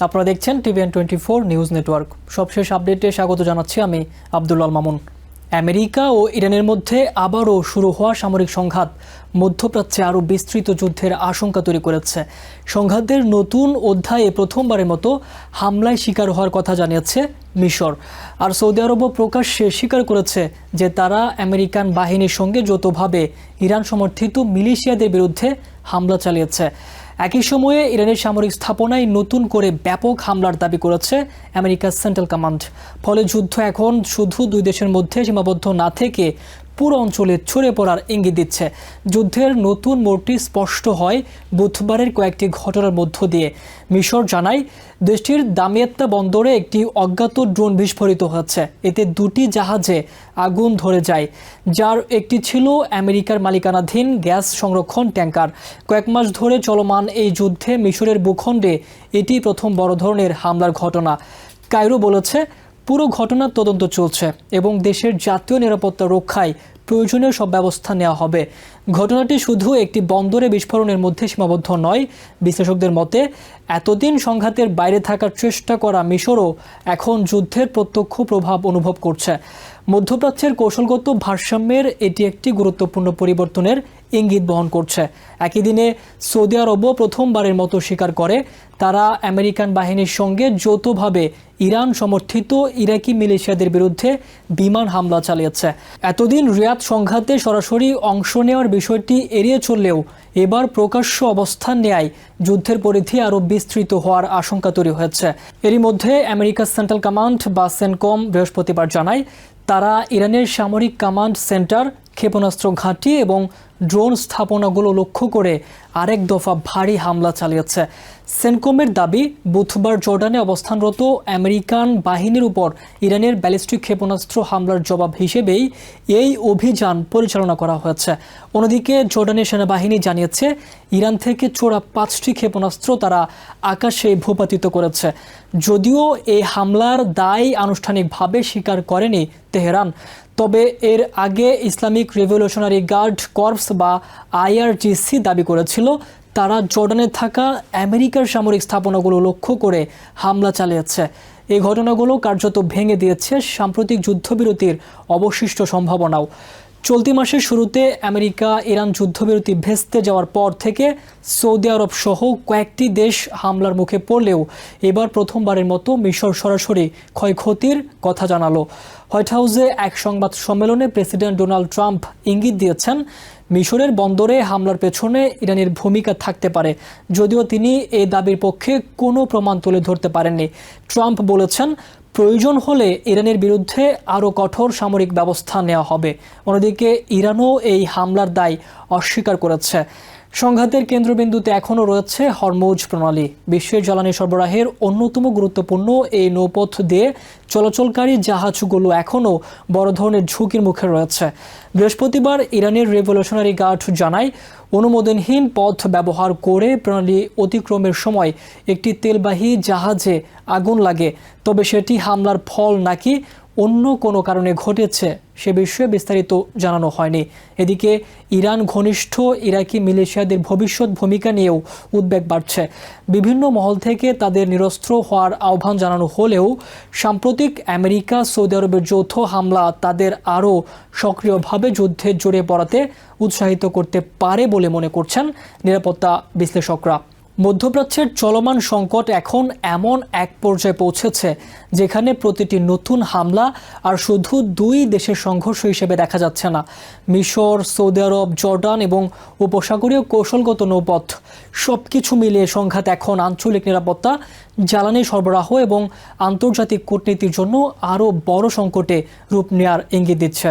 আপনারা দেখছেন TVN24 news network. সবশেষ আপডেটে স্বাগত জানাচ্ছি আমি আব্দুল্লাহ মামুন। আমেরিকা ও ইরানের মধ্যে আবারও শুরু হওয়া সামরিক সংঘাত মধ্যপ্রাচ্যে আরও বিস্তৃত যুদ্ধের আশঙ্কা তৈরি করেছে। সংঘাতের নতুন অধ্যায়ে প্রথমবারের মতো হামলায় শিকার হওয়ার কথা জানিয়েছে মিশর। আর সৌদি আরবও প্রকাশ্যে স্বীকার করেছে যে তারা আমেরিকান বাহিনীর সঙ্গে যৌথভাবে ইরান সমর্থিত মিলিশিয়াদের বিরুদ্ধে হামলা চালিয়েছে। একই সময়ে ইরানের সামরিক স্থাপনায় নতুন করে ব্যাপক হামলার দাবি করেছে আমেরিকার সেন্ট্রাল কমান্ড। ফলে যুদ্ধ এখন শুধু দুই দেশের মধ্যে সীমাবদ্ধ না থেকে পুরো অঞ্চলে ছড়িয়ে পড়ার ইঙ্গিত দিচ্ছে। যুদ্ধের নতুন মোড়টি স্পষ্ট হয় বুধবারের কয়েকটি ঘটনার মধ্য দিয়ে। মিশর জানায় দেশটির দামিয়াত্তা বন্দরে একটি অজ্ঞাত ড্রোন বিস্ফোরিত হয়েছে। এতে দুটি জাহাজে আগুন ধরে যায়, যার একটি ছিল আমেরিকার মালিকানাধীন গ্যাস সংরক্ষণ ট্যাঙ্কার। কয়েক মাস ধরে চলমান এই যুদ্ধে মিশরের ভূখণ্ডে এটি প্রথম বড় ধরনের হামলার ঘটনা। কায়রো বলেছে পুরো ঘটনার তদন্ত চলছে এবং দেশের জাতীয় নিরাপত্তা রক্ষায় প্রয়োজনীয় সব ব্যবস্থা নেওয়া হবে। ঘটনাটি শুধু একটি বন্দরে বিস্ফোরণের মধ্যে সীমাবদ্ধ নয়। বিশ্লেষকদের মতে এতদিন সংঘাতের বাইরে থাকার চেষ্টা করা মিশরও এখন যুদ্ধের প্রত্যক্ষ প্রভাব অনুভব করছে। মধ্যপ্রাচ্যের কৌশলগত ভারসাম্যের এটি একটি গুরুত্বপূর্ণ পরিবর্তনের ইঙ্গিত বহন করছে। একই দিনে সৌদি আরবও প্রথমবারের মতো স্বীকার করে তারা আমেরিকান বাহিনীর সঙ্গে যৌথভাবে ইরান সমর্থিত ইরাকি মিলিশিয়াদের বিরুদ্ধে বিমান হামলা চালিয়েছে। এতদিন রিয়াদ সংঘাতে সরাসরি অংশ নেওয়ার বিষয়টি এড়িয়ে চললেও এবার প্রকাশ্য অবস্থান নেয় যুদ্ধের পরিধি আরও বিস্তৃত হওয়ার আশঙ্কা তৈরি হয়েছে। এরই মধ্যে আমেরিকার সেন্ট্রাল কমান্ড বা সেনকম বৃহস্পতিবার জানায় তারা ইরানের সামরিক কমান্ড সেন্টার, ক্ষেপণাস্ত্র ঘাঁটি এবং ড্রোন স্থাপনাগুলো লক্ষ্য করে আরেক দফা ভারী হামলা চালিয়েছে। সেনকমের দাবি বুধবার জর্ডানে অবস্থানরত আমেরিকান বাহিনীর উপর ইরানের ব্যালিস্টিক ক্ষেপণাস্ত্র হামলার জবাব হিসেবেই এই অভিযান পরিচালনা করা হয়েছে। অন্যদিকে জর্ডানের সেনাবাহিনী জানিয়েছে ইরান থেকে ছোড়া 5টি ক্ষেপণাস্ত্র তারা আকাশে ভূপাতিত করেছে। যদিও এই হামলার দায় আনুষ্ঠানিকভাবে স্বীকার করেনি তেহরান, তবে এর আগে ইসলামিক রেভলিউশনারি গার্ড কর্পস বা IRGC দাবি করেছিল তারা জর্ডানে থাকা আমেরিকার সামরিক স্থাপনাগুলো লক্ষ্য করে হামলা চালিয়েছে। এই ঘটনাগুলো কার্যত ভেঙে দিয়েছে সাম্প্রতিক যুদ্ধবিরতির অবশিষ্ট সম্ভাবনাও। চলতি মাসের শুরুতে আমেরিকা ইরান যুদ্ধবিরতি ভেস্তে যাওয়ার পর থেকে সৌদি আরব সহ কয়েকটি দেশ হামলার মুখে পড়লেও এবার প্রথমবারের মতো মিশর সরাসরি ক্ষয়ক্ষতির কথা জানালো। হোয়াইট হাউসে এক সংবাদ সম্মেলনে প্রেসিডেন্ট ডোনাল্ড ট্রাম্প ইঙ্গিত দিয়েছেন মিশরের বন্দরে হামলার পেছনে ইরানের ভূমিকা থাকতে পারে, যদিও তিনি এই দাবির পক্ষে কোনো প্রমাণ তুলে ধরতে পারেননি। ট্রাম্প বলেছেন প্রয়োজন হলে ইরানের বিরুদ্ধে আরও কঠোর সামরিক ব্যবস্থা নেওয়া হবে। অন্যদিকে ইরানও এই হামলার দায় অস্বীকার করেছে। সংঘাতের কেন্দ্রবিন্দুতে এখনও রয়েছে হরমুজ প্রণালী। বিশ্বের জ্বালানি সরবরাহের অন্যতম গুরুত্বপূর্ণ এই নৌপথ দিয়ে চলাচলকারী জাহাজগুলো এখনও বড় ধরনের ঝুঁকির মুখে রয়েছে। বৃহস্পতিবার ইরানের রেভলিউশনারি গার্ড জানায় অনুমোদনহীন পথ ব্যবহার করে প্রণালী অতিক্রমের সময় একটি তেলবাহী জাহাজে আগুন লাগে, তবে সেটি হামলার ফল নাকি অন্য কোনো কারণে ঘটেছে সে বিষয়ে বিস্তারিত জানানো হয়নি। এদিকে ইরান ঘনিষ্ঠ ইরাকি মিলিশিয়াদের ভবিষ্যৎ ভূমিকা নিয়েও উদ্বেগ বাড়ছে। বিভিন্ন মহল থেকে তাদের নিরস্ত্র হওয়ার আহ্বান জানানো হলেও সাম্প্রতিক আমেরিকা সৌদি আরবের যৌথ হামলা তাদের আরও সক্রিয়ভাবে যুদ্ধে জড়িয়ে পড়াতে উৎসাহিত করতে পারে বলে মনে করছেন নিরাপত্তা বিশ্লেষকরা। মধ্যপ্রাচ্যের চলমান সংকট এখন এমন এক পর্যায়ে পৌঁছেছে যেখানে প্রতিটি নতুন হামলা আর শুধু দুই দেশের সংঘর্ষ হিসেবে দেখা যাচ্ছে না। মিশর, সৌদি আরব, জর্ডান এবং উপসাগরীয় কৌশলগত নৌপথ সবকিছু মিলিয়ে সংঘাত এখন আঞ্চলিক নিরাপত্তা, জ্বালানি সরবরাহ এবং আন্তর্জাতিক কূটনীতির জন্য আরও বড় সংকটে রূপ নেওয়ার ইঙ্গিত দিচ্ছে।